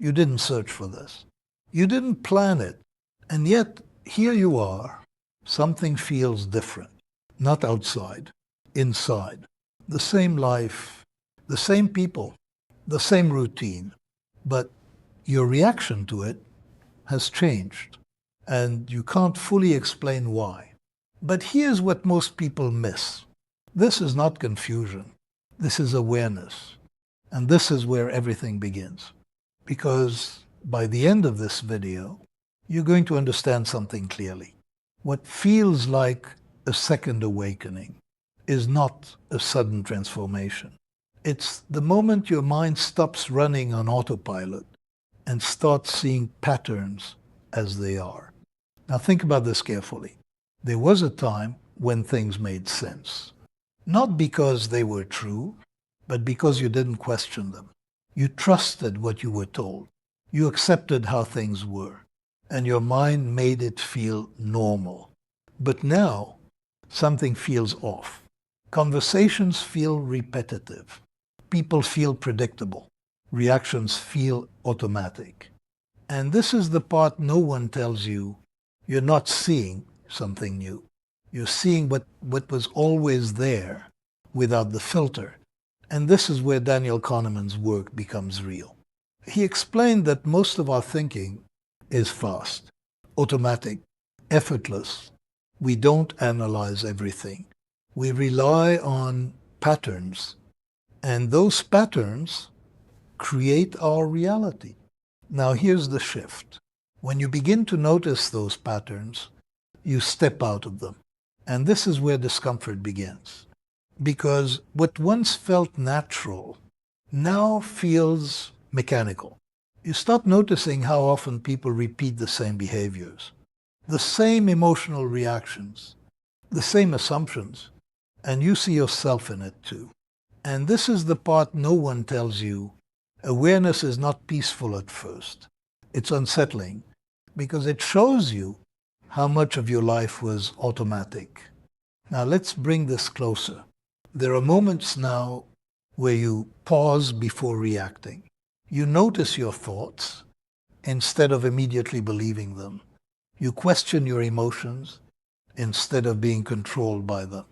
You didn't search for this. You didn't plan it. And yet, here you are. Something feels different. Not outside, inside. The same life, the same people, the same routine. But your reaction to it has changed. And you can't fully explain why. But here's what most people miss. This is not confusion. This is awareness. And this is where everything begins. Because by the end of this video, you're going to understand something clearly. What feels like a second awakening is not a sudden transformation. It's the moment your mind stops running on autopilot and starts seeing patterns as they are. Now think about this carefully. There was a time when things made sense. Not because they were true, but because you didn't question them. You trusted what you were told. You accepted how things were. And your mind made it feel normal. But now, something feels off. Conversations feel repetitive. People feel predictable. Reactions feel automatic. And this is the part no one tells you. You're not seeing something new. You're seeing what was always there without the filter. And this is where Daniel Kahneman's work becomes real. He explained that most of our thinking is fast, automatic, effortless. We don't analyze everything. We rely on patterns, and those patterns create our reality. Now here's the shift. When you begin to notice those patterns, you step out of them. And this is where discomfort begins. Because what once felt natural now feels mechanical. You start noticing how often people repeat the same behaviors, the same emotional reactions, the same assumptions, and you see yourself in it too. And this is the part no one tells you. Awareness is not peaceful at first. It's unsettling because it shows you how much of your life was automatic. Now let's bring this closer. There are moments now where you pause before reacting. You notice your thoughts instead of immediately believing them. You question your emotions instead of being controlled by them.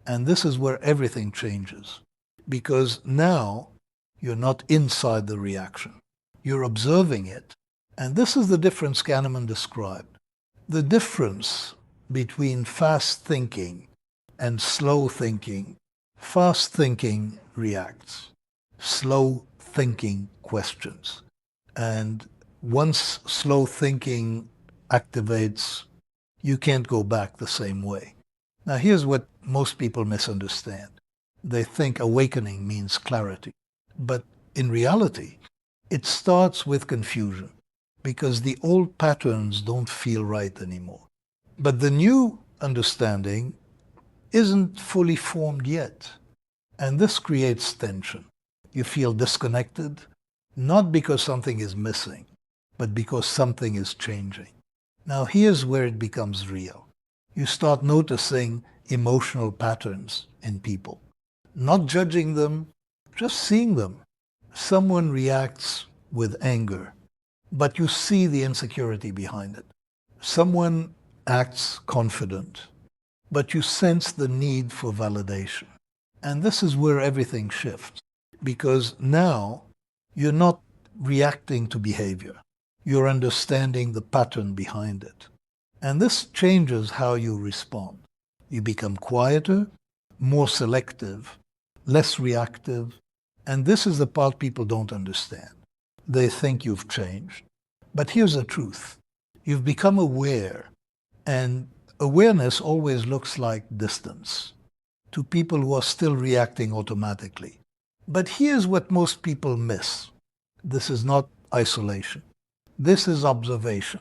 And this is where everything changes. Because now you're not inside the reaction. You're observing it. And this is the difference Kahneman described. The difference between fast thinking and slow thinking. Fast thinking reacts. Slow thinking questions. And once slow thinking activates, you can't go back the same way. Now here's what most people misunderstand. They think awakening means clarity. But in reality, it starts with confusion because the old patterns don't feel right anymore. But the new understanding isn't fully formed yet. And this creates tension. You feel disconnected, not because something is missing, but because something is changing. Now here's where it becomes real. You start noticing emotional patterns in people. Not judging them, just seeing them. Someone reacts with anger, but you see the insecurity behind it. Someone acts confident, but you sense the need for validation. And this is where everything shifts, because now you're not reacting to behavior. You're understanding the pattern behind it. And this changes how you respond. You become quieter, more selective, less reactive. And this is the part people don't understand. They think you've changed. But here's the truth. You've become aware. And awareness always looks like distance to people who are still reacting automatically. But here's what most people miss. This is not isolation. This is observation.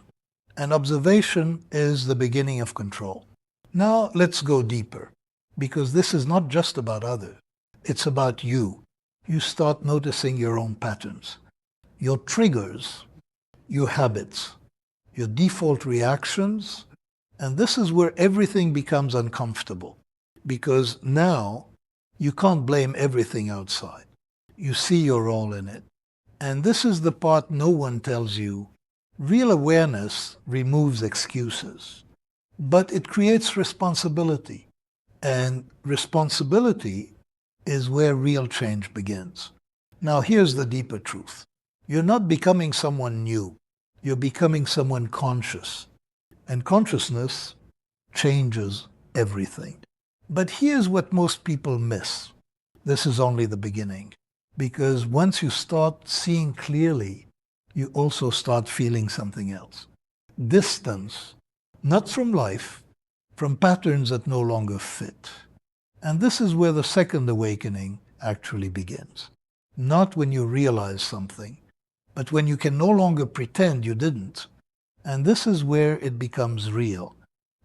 And observation is the beginning of control. Now let's go deeper, because this is not just about others. It's about you. You start noticing your own patterns, your triggers, your habits, your default reactions. And this is where everything becomes uncomfortable, because now you can't blame everything outside. You see your role in it. And this is the part no one tells you. Real awareness removes excuses, but it creates responsibility. And responsibility is where real change begins. Now, here's the deeper truth. You're not becoming someone new. You're becoming someone conscious. And consciousness changes everything. But here's what most people miss. This is only the beginning. Because once you start seeing clearly, you also start feeling something else. Distance, not from life, from patterns that no longer fit. And this is where the second awakening actually begins. Not when you realize something, but when you can no longer pretend you didn't. And this is where it becomes real.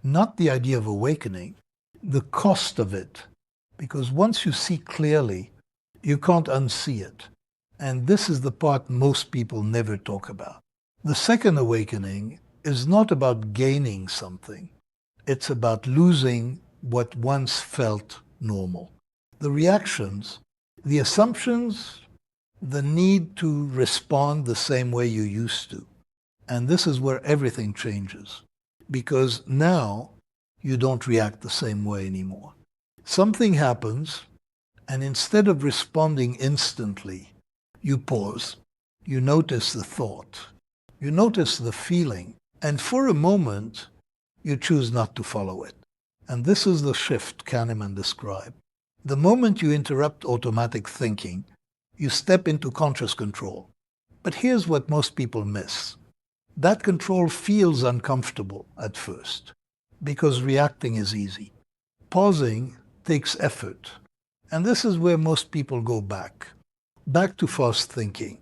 Not the idea of awakening, the cost of it. Because once you see clearly, you can't unsee it. And this is the part most people never talk about. The second awakening is not about gaining something. It's about losing what once felt normal. The reactions, the assumptions, the need to respond the same way you used to. And this is where everything changes. Because now you don't react the same way anymore. Something happens, and instead of responding instantly, you pause. You notice the thought. You notice the feeling. And for a moment, you choose not to follow it. And this is the shift Kahneman described. The moment you interrupt automatic thinking, you step into conscious control. But here's what most people miss. That control feels uncomfortable at first, because reacting is easy. Pausing takes effort. And this is where most people go back. Back to fast thinking.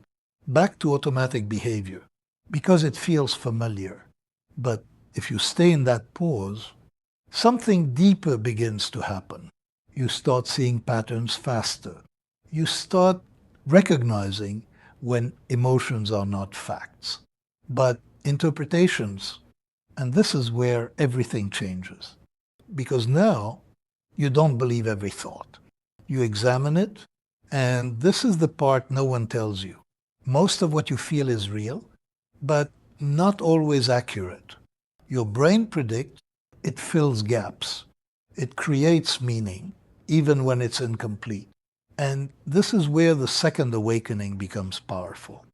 Back to automatic behavior. Because it feels familiar. But if you stay in that pause, something deeper begins to happen. You start seeing patterns faster. You start recognizing when emotions are not facts, but interpretations. And this is where everything changes. Because now you don't believe every thought. You examine it, and this is the part no one tells you. Most of what you feel is real, but not always accurate. Your brain predicts, it fills gaps. It creates meaning, even when it's incomplete. And this is where the second awakening becomes powerful.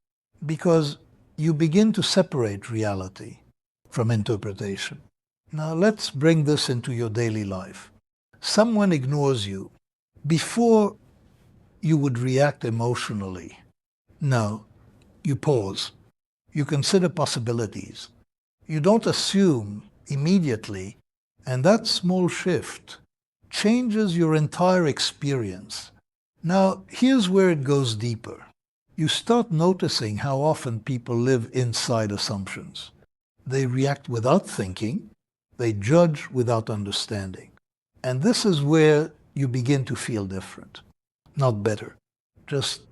Because you begin to separate reality from interpretation. Now let's bring this into your daily life. Someone ignores you. Before you would react emotionally, now you pause. You consider possibilities. You don't assume immediately, and that small shift changes your entire experience. Now, here's where it goes deeper. You start noticing how often people live inside assumptions. They react without thinking. They judge without understanding. And this is where you begin to feel different. Not better, just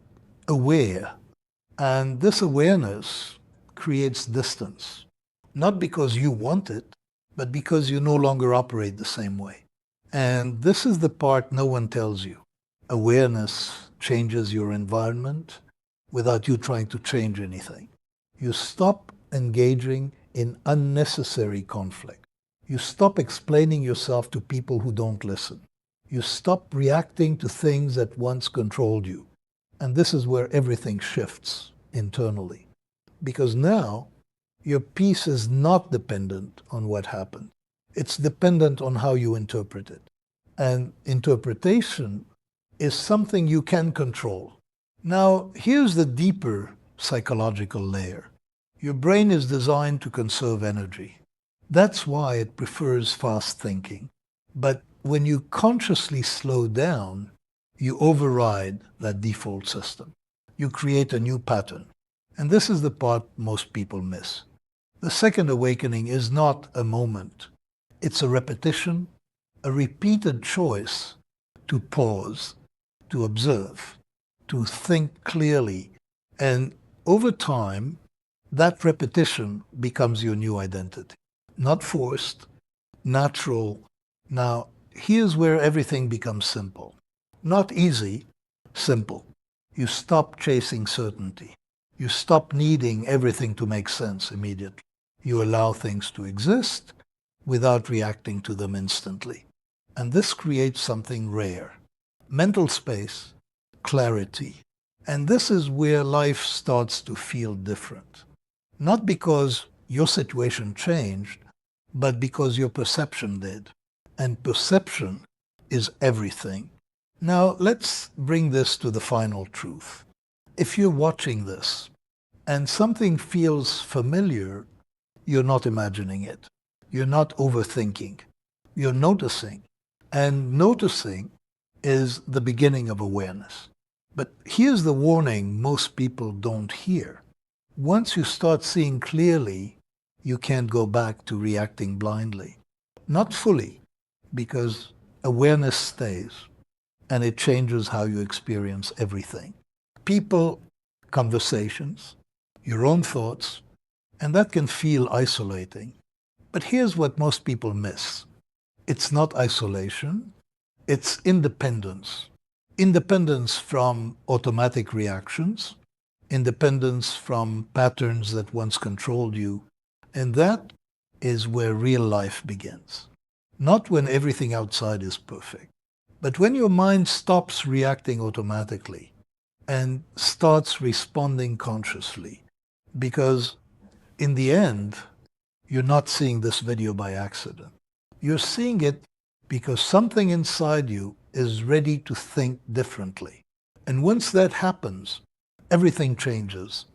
aware. And this awareness creates distance. Not because you want it, but because you no longer operate the same way. And this is the part no one tells you. Awareness changes your environment without you trying to change anything. You stop engaging in unnecessary conflict. You stop explaining yourself to people who don't listen. You stop reacting to things that once controlled you. And this is where everything shifts internally. Because now, your peace is not dependent on what happened. It's dependent on how you interpret it. And interpretation is something you can control. Now, here's the deeper psychological layer. Your brain is designed to conserve energy. That's why it prefers fast thinking. But when you consciously slow down, you override that default system. You create a new pattern. And this is the part most people miss. The second awakening is not a moment. It's a repetition, a repeated choice to pause, to observe, to think clearly. And over time, that repetition becomes your new identity. Not forced, natural. Now, here's where everything becomes simple. Not easy, simple. You stop chasing certainty. You stop needing everything to make sense immediately. You allow things to exist without reacting to them instantly. And this creates something rare. Mental space, clarity. And this is where life starts to feel different. Not because your situation changed, but because your perception did. And perception is everything. Now, let's bring this to the final truth. If you're watching this and something feels familiar, you're not imagining it. You're not overthinking. You're noticing. And noticing is the beginning of awareness. But here's the warning most people don't hear. Once you start seeing clearly, you can't go back to reacting blindly. Not fully, because awareness stays, and it changes how you experience everything. People, conversations, your own thoughts, and that can feel isolating. But here's what most people miss. It's not isolation, it's independence. Independence from automatic reactions, independence from patterns that once controlled you, and that is where real life begins. Not when everything outside is perfect, but when your mind stops reacting automatically and starts responding consciously. Because in the end, you're not seeing this video by accident. You're seeing it because something inside you is ready to think differently. And once that happens, everything changes.